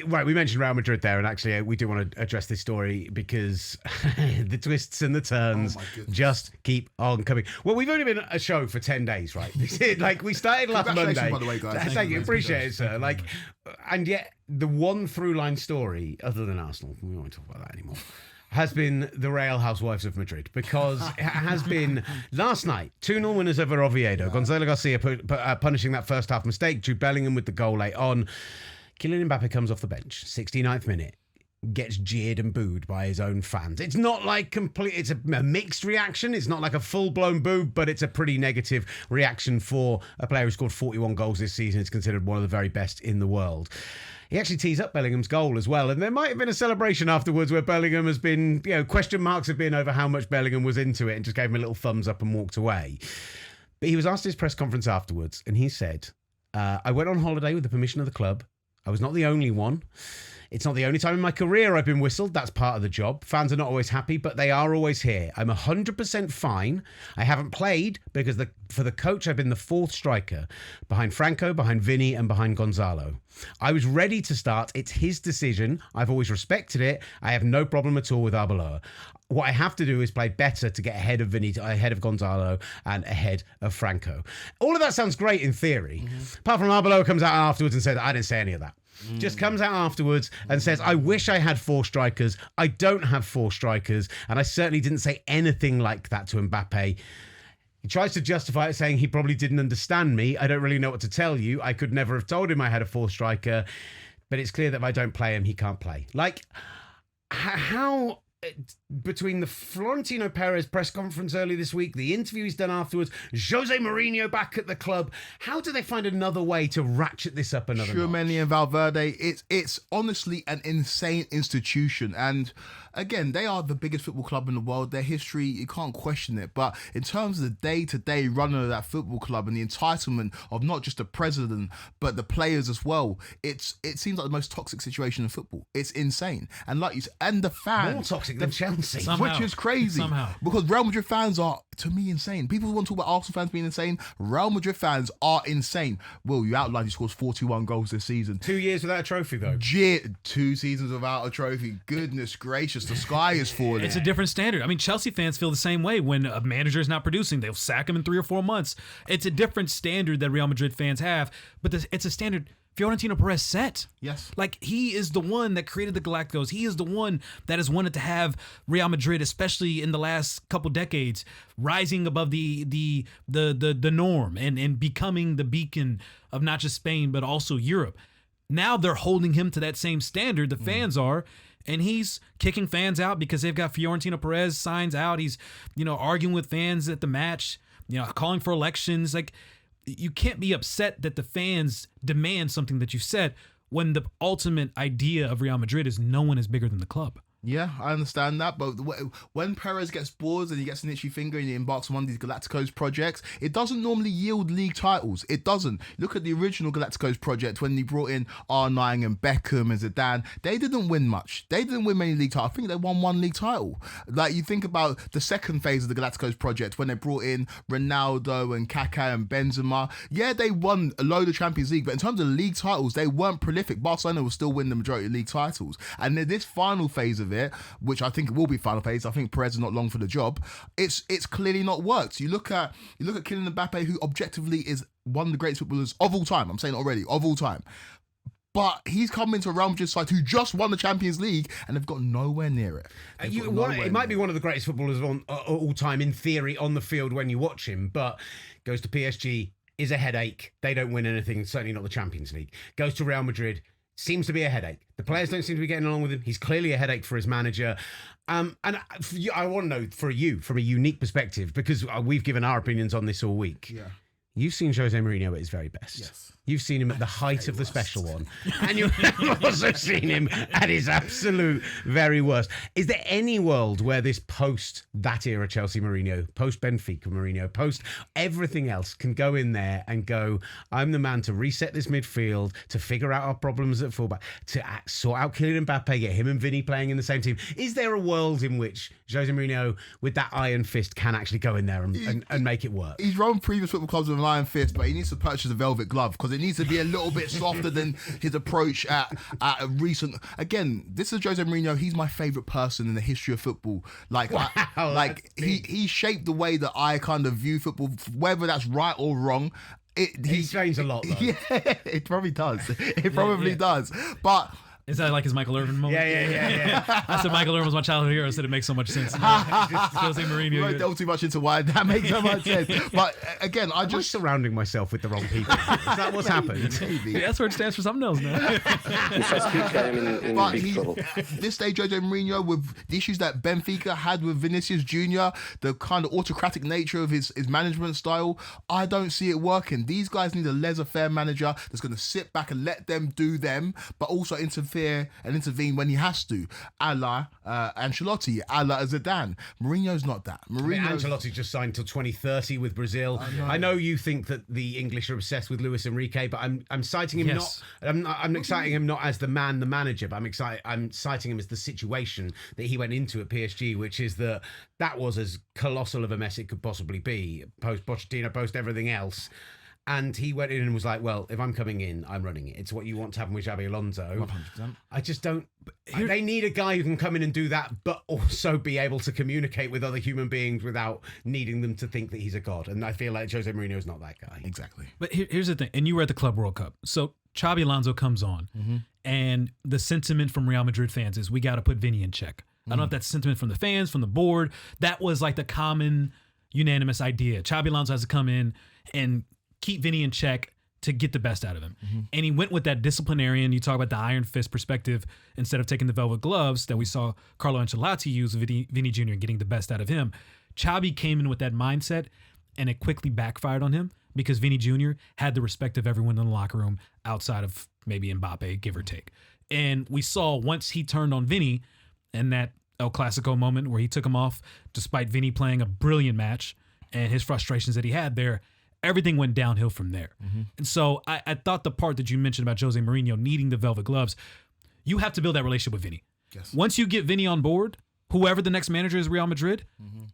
Right, we mentioned Real Madrid there, and actually we do want to address this story because the twists and the turns just keep on coming. Well, we've only been a show for 10 days, right? Like, we started last Monday. By the way, guys. Thank you, appreciate it, sir. Like, and yet the one through line story, other than Arsenal, we won't talk about that anymore, has been the Real Housewives of Madrid, because it has been last night 2-0 winners over Oviedo. Gonzalo Garcia punishing that first half mistake. Jude Bellingham with the goal late on. Kylian Mbappe comes off the bench, 69th minute, gets jeered and booed by his own fans. It's not like it's a mixed reaction. It's not like a full-blown boo, but it's a pretty negative reaction for a player who scored 41 goals this season. It's considered one of the very best in the world. He actually tees up Bellingham's goal as well. And there might have been a celebration afterwards where Bellingham has been, question marks have been over how much Bellingham was into it, and just gave him a little thumbs up and walked away. But he was asked at his press conference afterwards, and he said, I went on holiday with the permission of the club. I was not the only one. It's not the only time in my career I've been whistled. That's part of the job. Fans are not always happy, but they are always here. I'm 100% fine. I haven't played because for the coach, I've been the fourth striker, behind Franco, behind Vinny, and behind Gonzalo. I was ready to start. It's his decision. I've always respected it. I have no problem at all with Arbeloa. What I have to do is play better to get ahead of Vinny, ahead of Gonzalo, and ahead of Franco. All of that sounds great in theory. Apart from Arbeloa comes out afterwards and says, I didn't say any of that. Just comes out afterwards and says, I wish I had four strikers. I don't have four strikers. And I certainly didn't say anything like that to Mbappe. He tries to justify it, saying he probably didn't understand me. I don't really know what to tell you. I could never have told him I had a fourth striker. But it's clear that if I don't play him, he can't play. Like, how... Between the Florentino Perez press conference early this week, the interview he's done afterwards, Jose Mourinho back at the club, how do they find another way to ratchet this up another notch? Tchouaméni and Valverde, it's honestly an insane institution. And again, they are the biggest football club in the world. Their history, you can't question it. But in terms of the day-to-day running of that football club and the entitlement of not just the president, but the players as well, it seems like the most toxic situation in football. It's insane. And like you said, and the fans... More toxic than Chelsea. Somehow. Which is crazy. Somehow. Because Real Madrid fans are, to me, insane. People want to talk about Arsenal fans being insane. Real Madrid fans are insane. Will, you outlined he scores 41 goals this season. 2 years without a trophy, though. 2 seasons without a trophy. Goodness gracious, the sky is falling. It's a different standard. I mean, Chelsea fans feel the same way. When a manager is not producing, they'll sack him in 3 or 4 months. It's a different standard that Real Madrid fans have, but it's a standard Florentino Perez set. Yes. Like, he is the one that created the Galacticos. He is the one that has wanted to have Real Madrid, especially in the last couple decades, rising above the norm and becoming the beacon of not just Spain, but also Europe. Now they're holding him to that same standard, the fans are, and he's kicking fans out because they've got Florentino Perez signs out. He's, arguing with fans at the match, calling for elections. Like, you can't be upset that the fans demand something that you said when the ultimate idea of Real Madrid is no one is bigger than the club. Yeah, I understand that, but when Perez gets bored and he gets an itchy finger and he embarks on one of these Galacticos projects, it doesn't normally yield league titles. It doesn't. Look at the original Galacticos project when he brought in R9 and Beckham and Zidane. They didn't win much. They didn't win many league titles. I think they won one league title. Like, you think about the second phase of the Galacticos project when they brought in Ronaldo and Kaká and Benzema. Yeah, they won a load of Champions League, but in terms of league titles, they weren't prolific. Barcelona will still win the majority of league titles. And then this final phase of it, which I think will be final phase. I think Perez is not long for the job. It's clearly not worked. You look at Kylian Mbappe, who objectively is one of the greatest footballers of all time. I'm saying it already, of all time. But he's come into a Real Madrid side who just won the Champions League and they've got nowhere near it. It might be one of the greatest footballers of all time in theory on the field when you watch him, but goes to PSG, is a headache. They don't win anything, certainly not the Champions League. Goes to Real Madrid, seems to be a headache. The players don't seem to be getting along with him. He's clearly a headache for his manager. And I want to know, for you, from a unique perspective, because we've given our opinions on this all week. Yeah. You've seen Jose Mourinho at his very best. Yes. You've seen him at the height of the special one. And you've also seen him at his absolute very worst. Is there any world where this post that era Chelsea Mourinho, post Benfica Mourinho, post everything else can go in there and go, I'm the man to reset this midfield, to figure out our problems at fullback, to sort out Kylian Mbappe, get him and Vinny playing in the same team? Is there a world in which Jose Mourinho, with that iron fist, can actually go in there and make it work? He's run previous football clubs with an an iron fist, but he needs to purchase a velvet glove because it needs to be a little bit softer than his approach at a recent. Again, this is Jose Mourinho. He's my favourite person in the history of football. Like, he shaped the way that I kind of view football, whether that's right or wrong. He explains a lot, though. Yeah, it probably does. It probably does. But is that like his Michael Irvin moment? Yeah. I said Michael Irvin was my childhood hero. I said it makes so much sense. Jose Mourinho. We won't delve too much into why that makes so much sense. But again, I'm just surrounding myself with the wrong people. Is that what's happened? Maybe. Yeah, that's where it stands for something else now. If I speak, I'm in big trouble. This stage, Jose Mourinho, with the issues that Benfica had with Vinicius Jr., the kind of autocratic nature of his management style, I don't see it working. These guys need a laissez-faire manager that's going to sit back and let them do them, but also interfere and intervene when he has to, a la Ancelotti, a la Zidane. Mourinho's not that. Ancelotti just signed till 2030 with Brazil. I know you think that the English are obsessed with Luis Enrique, but I'm citing him I'm citing him not as the manager, but I'm citing him as the situation that he went into at PSG, which is that was as colossal of a mess it could possibly be, post Pochettino, post everything else. And he went in and was like, well, if I'm coming in, I'm running it. It's what you want to happen with Xabi Alonso. 100%. I just don't... They need a guy who can come in and do that, but also be able to communicate with other human beings without needing them to think that he's a god. And I feel like Jose Mourinho is not that guy. Exactly. But here's the thing. And you were at the Club World Cup. So Xabi Alonso comes on. And the sentiment from Real Madrid fans is we got to put Vinny in check. I don't know if that's sentiment from the fans, from the board. That was like the common unanimous idea. Xabi Alonso has to come in and keep Vinny in check to get the best out of him. And he went with that disciplinarian, you talk about the iron fist perspective, instead of taking the velvet gloves that we saw Carlo Ancelotti use with Vinny Jr. and getting the best out of him. Xabi came in with that mindset and it quickly backfired on him because Vinny Jr. had the respect of everyone in the locker room outside of maybe Mbappe, give or take. And we saw once he turned on Vinny in that El Clasico moment where he took him off despite Vinny playing a brilliant match and his frustrations that he had there, everything went downhill from there. And so I thought the part that you mentioned about Jose Mourinho needing the velvet gloves, you have to build that relationship with Vinny. Yes. Once you get Vinny on board, whoever the next manager is Real Madrid,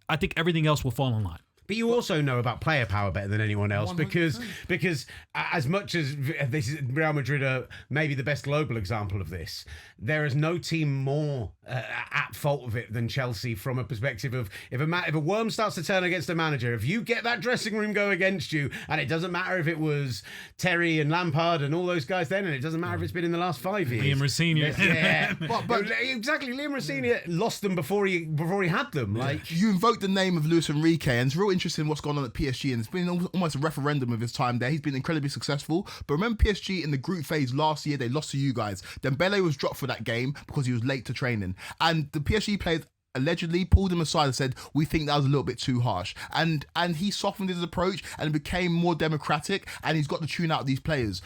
I think everything else will fall in line. But you also know about player power better than anyone else 100%. because as much as this is, Real Madrid are maybe the best global example of this, there is no team more at fault of it than Chelsea from a perspective of if a worm starts to turn against a manager, if you get that dressing room go against you, and it doesn't matter if it was Terry and Lampard and all those guys then, and it doesn't matter if it's been in the last 5 years. Liam Rossini. Yeah, but exactly, Liam Rossini lost them before he had them. Like you invoked the name of Luis Enrique, and it's real interesting what's gone on at PSG, and it's been almost a referendum of his time there. He's been incredibly successful. But remember PSG in the group phase last year, they lost to you guys. Dembele was dropped for that game because he was late to training. And the PSG players allegedly pulled him aside and said, we think that was a little bit too harsh. And he softened his approach and became more democratic, and he's got to tune out these players.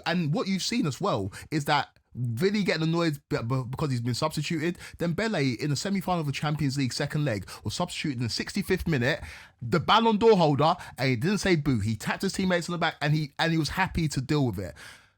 And what you've seen as well is that Vinny getting annoyed because he's been substituted. Dembele in the semi-final of the Champions League second leg was substituted in the 65th minute. The Ballon d'Or holder, and he didn't say boo. He tapped his teammates on the back, and he was happy to deal with it.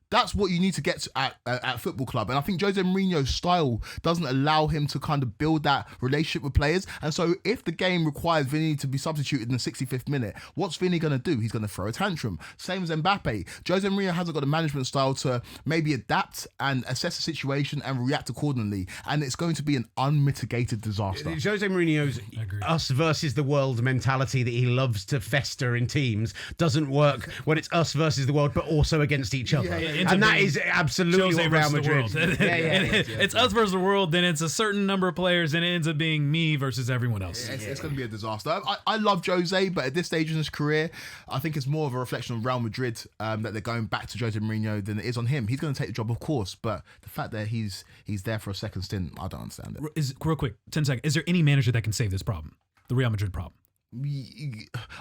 That's what you need to get to at football club. And I think Jose Mourinho's style doesn't allow him to kind of build that relationship with players. And so if the game requires Vinny to be substituted in the 65th minute, what's Vinny going to do? He's going to throw a tantrum. Same as Mbappe. Jose Mourinho hasn't got a management style to maybe adapt and assess the situation and react accordingly. And it's going to be an unmitigated disaster. Jose Mourinho's us versus the world mentality that he loves to fester in teams doesn't work when it's us versus the world, but also against each other. And that is absolutely Jose what Real versus the Madrid. world. It's us versus the world, then it's a certain number of players, and it ends up being me versus everyone else. It's going to be a disaster. I love Jose, but at this stage in his career, I think it's more of a reflection of Real Madrid that they're going back to Jose Mourinho than it is on him. He's going to take the job, of course, but the fact that he's there for a second stint, I don't understand it. Real quick, 10 seconds. Is there any manager that can save this problem? The Real Madrid problem?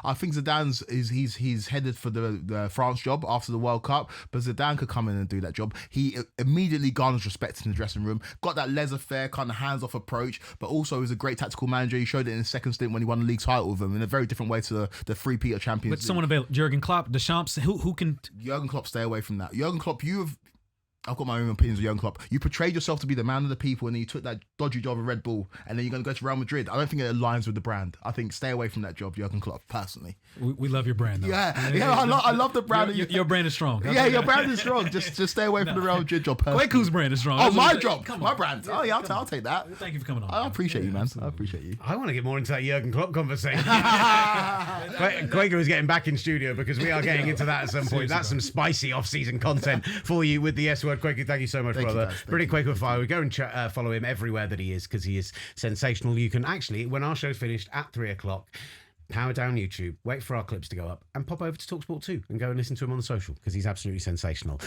I think Zidane's he's headed for the France job after the World Cup, but Zidane could come in and do that job. He immediately garners respect in the dressing room, got that laissez-faire kind of hands-off approach, but also is a great tactical manager. He showed it in his second stint when he won the league title with them in a very different way to the three-peat of Champions League. But someone available, Jurgen Klopp, Deschamps, who can... Jurgen Klopp, stay away from that. Jurgen Klopp, I've got my own opinions of Jurgen Klopp. You portrayed yourself to be the man of the people, and then you took that dodgy job at Red Bull, and then you're going to go to Real Madrid. I don't think it aligns with the brand. I think stay away from that job, Jurgen Klopp, personally. We love your brand, though. Yeah, I love the brand. Your brand is strong. Your brand is strong. Just stay away from the Real Madrid job, personally. Kweku's brand is strong. Oh, my job. My brand. Oh, yeah, I'll take that. Thank you for coming on. I appreciate you, man. I appreciate you. I want to get more into that Jurgen Klopp conversation. Kweku is getting back in studio because we are getting into that at some point. That's some spicy off-season content for you with the S word. Kweku, thank you so much, brother. Brilliant. Kweku Afari. Go and follow him everywhere that he is because he is sensational. You can actually, when our show's finished at 3:00, power down YouTube, wait for our clips to go up, and pop over to talkSPORT 2 and go and listen to him on the social because he's absolutely sensational.